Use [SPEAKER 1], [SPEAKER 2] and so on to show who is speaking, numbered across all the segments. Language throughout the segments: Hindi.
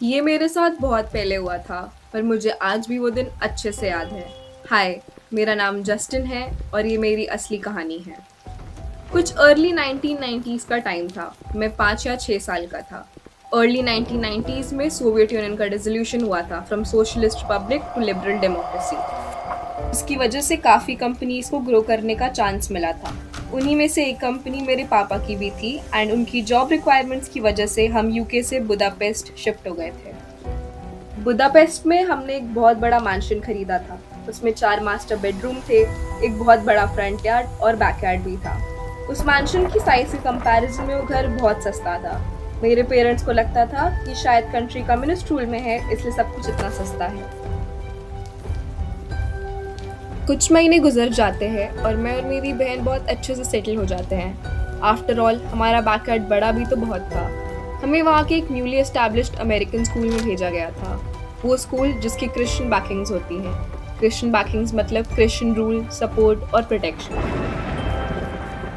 [SPEAKER 1] ये मेरे साथ बहुत पहले हुआ था, पर मुझे आज भी वो दिन अच्छे से याद है। हाय, मेरा नाम जस्टिन है और ये मेरी असली कहानी है। कुछ अर्ली 1990s का टाइम था। मैं 5 या 6 साल का था। अर्ली 1990s में सोवियत यूनियन का डिसोल्यूशन हुआ था, from socialist republic to liberal democracy. इसकी वजह से काफ़ी कंपनीज को ग्रो करने का चांस मिला था। उन्हीं में से एक कंपनी मेरे पापा की भी थी एंड उनकी जॉब रिक्वायरमेंट्स की वजह से हम यूके से बुदापेस्ट शिफ्ट हो गए थे। बुदापेस्ट में हमने एक बहुत बड़ा मैंशन खरीदा था। उसमें 4 मास्टर बेडरूम थे, एक बहुत बड़ा फ्रंट यार्ड और बैकयार्ड भी था। उस मैंशन की साइज के कंपैरिजन में वो घर बहुत सस्ता था। मेरे पेरेंट्स को लगता था कि शायद कंट्री कम्युनिस्ट रूल में है, इसलिए सब कुछ इतना सस्ता है। कुछ महीने गुजर जाते हैं और मैं और मेरी बहन बहुत अच्छे से सेटल हो जाते हैं। आफ्टर ऑल हमारा बैकयार्ड बड़ा भी तो बहुत था। हमें वहाँ के एक न्यूली एस्टैब्लिश्ड अमेरिकन स्कूल में भेजा गया था। वो स्कूल जिसकी क्रिश्चियन बैकिंग्स होती हैं। क्रिश्चियन बैकिंग्स मतलब क्रिश्चियन रूल, सपोर्ट और प्रोटेक्शन।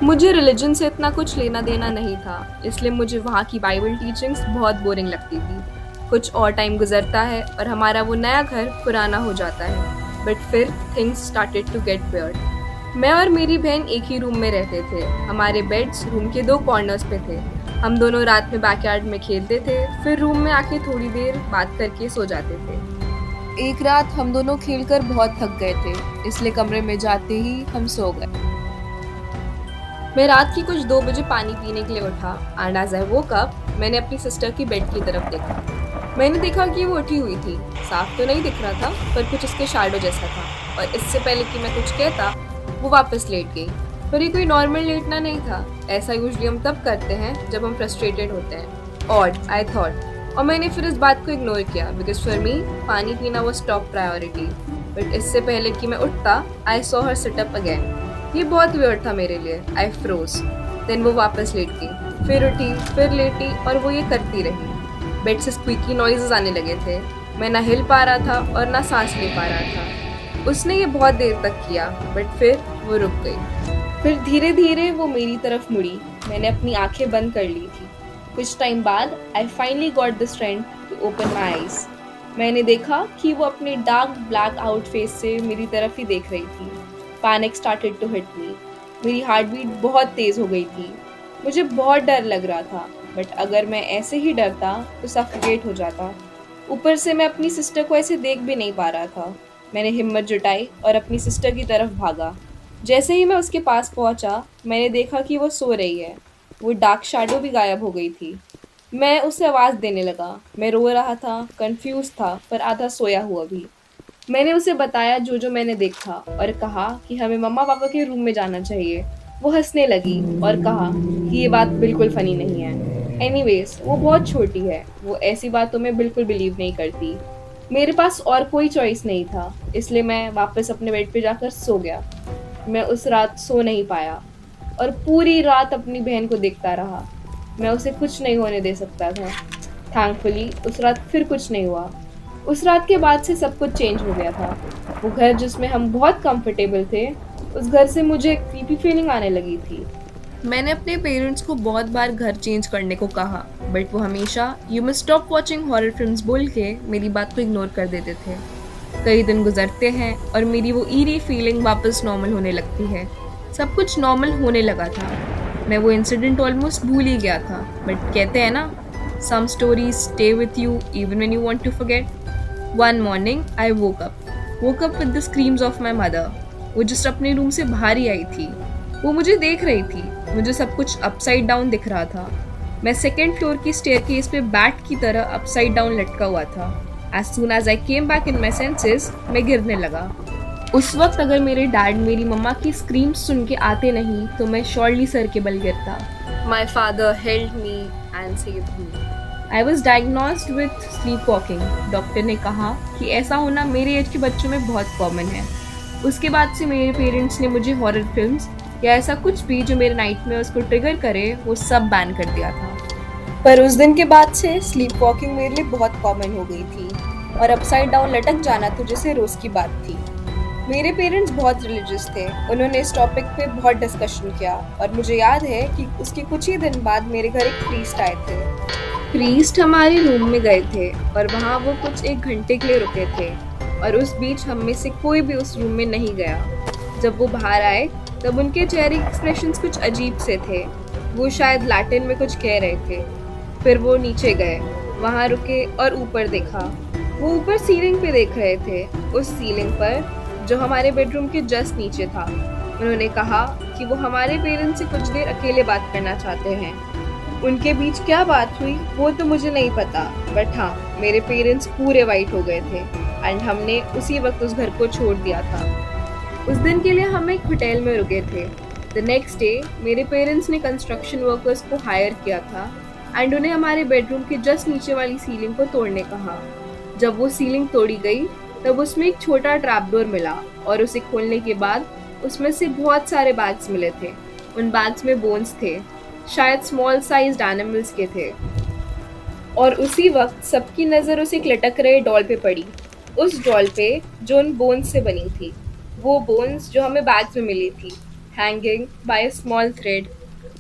[SPEAKER 1] मुझे रिलीजन से इतना कुछ लेना देना नहीं था, इसलिए मुझे वहाँ की बाइबल टीचिंग्स बहुत बोरिंग लगती थी। कुछ और टाइम गुजरता है और हमारा वो नया घर पुराना हो जाता है। बट फिर things started to get weird. मैं और मेरी बहन एक ही रूम में रहते थे। हमारे बेड्स रूम के 2 कॉर्नर्स पे थे। हम दोनों रात में बैकयार्ड में खेलते थे, फिर रूम में आके थोड़ी देर बात करके सो जाते थे। एक रात हम दोनों खेलकर बहुत थक गए थे, इसलिए कमरे में जाते ही हम सो गए। मैं रात की कुछ 2 बजे पानी पीने के लिए उठा and as I woke up मैंने अपनी सिस्टर की बेड की तरफ देखा। मैंने देखा कि वो उठी हुई थी। साफ तो नहीं दिख रहा था, पर कुछ उसके शैडो जैसा था और इससे पहले कि मैं कुछ कहता वो वापस लेट गई। पर ये कोई नॉर्मल लेटना नहीं था। ऐसा यूजुअली हम तब करते हैं जब हम फ्रस्ट्रेटेड होते हैं। ऑड आई थॉट, और मैंने फिर इस बात को इग्नोर किया बिकॉज फॉर मी पानी पीना वॉज टॉप प्रायोरिटी। बट इससे पहले कि मैं उठता I saw her sit up again. ये बहुत वियर्ड था मेरे लिए। आई फ्रोज। देन वो वापस लेट गई, फिर उठी, फिर लेटी और वो ये करती रही। बेड से स्क्वीकी नॉइजेस आने लगे थे। मैं ना हिल पा रहा था और ना सांस ले पा रहा था। उसने ये बहुत देर तक किया, बट फिर वो रुक गई। फिर धीरे धीरे वो मेरी तरफ मुड़ी। मैंने अपनी आंखें बंद कर ली थी। कुछ टाइम बाद I finally got the strength to open my eyes. मैंने देखा कि वो अपने डार्क ब्लैक आउट फेस से मेरी तरफ ही देख रही थी। Panic started to hit me. मेरी हार्ट बीट बहुत तेज हो गई थी। मुझे बहुत डर लग रहा था, बट अगर मैं ऐसे ही डरता तो सफोकेट हो जाता। ऊपर से मैं अपनी सिस्टर को ऐसे देख भी नहीं पा रहा था। मैंने हिम्मत जुटाई और अपनी सिस्टर की तरफ भागा। जैसे ही मैं उसके पास पहुंचा, मैंने देखा कि वो सो रही है। वो डार्क शैडो भी गायब हो गई थी। मैं उसे आवाज़ देने लगा। मैं रो रहा था, कंफ्यूज था, पर आधा सोया हुआ भी। मैंने उसे बताया जो जो मैंने देखा और कहा कि हमें मम्मा पापा के रूम में जाना चाहिए। वो हंसने लगी और कहा कि ये बात बिल्कुल फनी नहीं है। एनीवेज, वो बहुत छोटी है, वो ऐसी बातों में बिल्कुल बिलीव नहीं करती। मेरे पास और कोई चॉइस नहीं था, इसलिए मैं वापस अपने बेड पे जाकर सो गया। मैं उस रात सो नहीं पाया और पूरी रात अपनी बहन को देखता रहा। मैं उसे कुछ नहीं होने दे सकता था। थैंकफुली उस रात फिर कुछ नहीं हुआ। उस रात के बाद से सब कुछ चेंज हो गया था। वो घर जिसमें हम बहुत कंफर्टेबल थे, उस घर से मुझे एक क्रीपी फीलिंग आने लगी थी। मैंने अपने पेरेंट्स को बहुत बार घर चेंज करने को कहा, बट वो हमेशा you must stop watching horror films बोल के मेरी बात को इग्नोर कर देते थे। कई दिन गुजरते हैं और मेरी वो ईरी फीलिंग वापस नॉर्मल होने लगती है। सब कुछ नॉर्मल होने लगा था। मैं वो इंसिडेंट ऑलमोस्ट भूल ही गया था, बट कहते हैं ना, some stories stay with you even when you want to forget. One morning, I woke up with the screams of my mother. वो जिस अपने रूम से बाहर ही आई थी। वो मुझे देख रही थी। मुझे सब कुछ अपसाइड डाउन दिख रहा था। मैं 2nd फ्लोर की स्टेयरकेस पे बैट की तरह अपसाइड डाउन लटका हुआ था। As soon as I came back in my senses, मैं गिरने लगा। उस वक्त अगर मेरे डैड मेरी मम्मा की स्क्रीम्स सुन के आते नहीं तो मैं श्योरली सर के बल गिरता। My father held me and saved me. I was diagnosed with sleep walking. Doctor ने कहा कि ऐसा होना मेरे एज के बच्चों में बहुत कॉमन है। उसके बाद से मेरे पेरेंट्स ने मुझे हॉरर फिल्म्स या ऐसा कुछ भी जो मेरे नाइटमेयर्स को ट्रिगर करे वो सब बैन कर दिया था। पर उस दिन के बाद से स्लीप वॉकिंग मेरे लिए बहुत कॉमन हो गई थी और अपसाइड डाउन लटक जाना तो जैसे रोज की बात थी। मेरे पेरेंट्स बहुत रिलीजियस थे। उन्होंने इस टॉपिक पे बहुत डिस्कशन किया और मुझे याद है कि उसके कुछ ही दिन बाद मेरे घर एक प्रीस्ट आए थे। प्रीस्ट हमारे रूम में गए थे और वहाँ वो कुछ 1 घंटे के लिए रुके थे और उस बीच हम में से कोई भी उस रूम में नहीं गया। जब वो बाहर आए तब उनके चेहरे के एक्सप्रेशंस कुछ अजीब से थे। वो शायद लैटिन में कुछ कह रहे थे। फिर वो नीचे गए, वहाँ रुके और ऊपर देखा। वो ऊपर सीलिंग पे देख रहे थे, उस सीलिंग पर जो हमारे बेडरूम के जस्ट नीचे था। उन्होंने कहा कि वो हमारे पेरेंट्स से कुछ देर अकेले बात करना चाहते हैं। उनके बीच क्या बात हुई वो तो मुझे नहीं पता, बट हाँ, मेरे पेरेंट्स पूरे वाइट हो गए थे एंड हमने उसी वक्त उस घर को छोड़ दिया था। उस दिन के लिए हम एक होटल में रुके थे। द नेक्स्ट डे मेरे पेरेंट्स ने कंस्ट्रक्शन वर्कर्स को हायर किया था एंड उन्हें हमारे बेडरूम के जस्ट नीचे वाली सीलिंग को तोड़ने कहा। जब वो सीलिंग तोड़ी गई तब उसमें एक छोटा ट्रैप डोर मिला और उसे खोलने के बाद उसमें से बहुत सारे बैग्स मिले थे। उन बैग्स में बोन्स थे, शायद स्मॉल साइज्ड एनिमल्स के थे। और उसी वक्त सबकी नज़र उस एक लटक रहे डॉल पे पड़ी, उस डॉल पे जो उन बोन्स से बनी थी। वो बोन्स जो हमें बैग्स में मिली थी, hanging by a small thread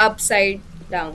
[SPEAKER 1] upside down.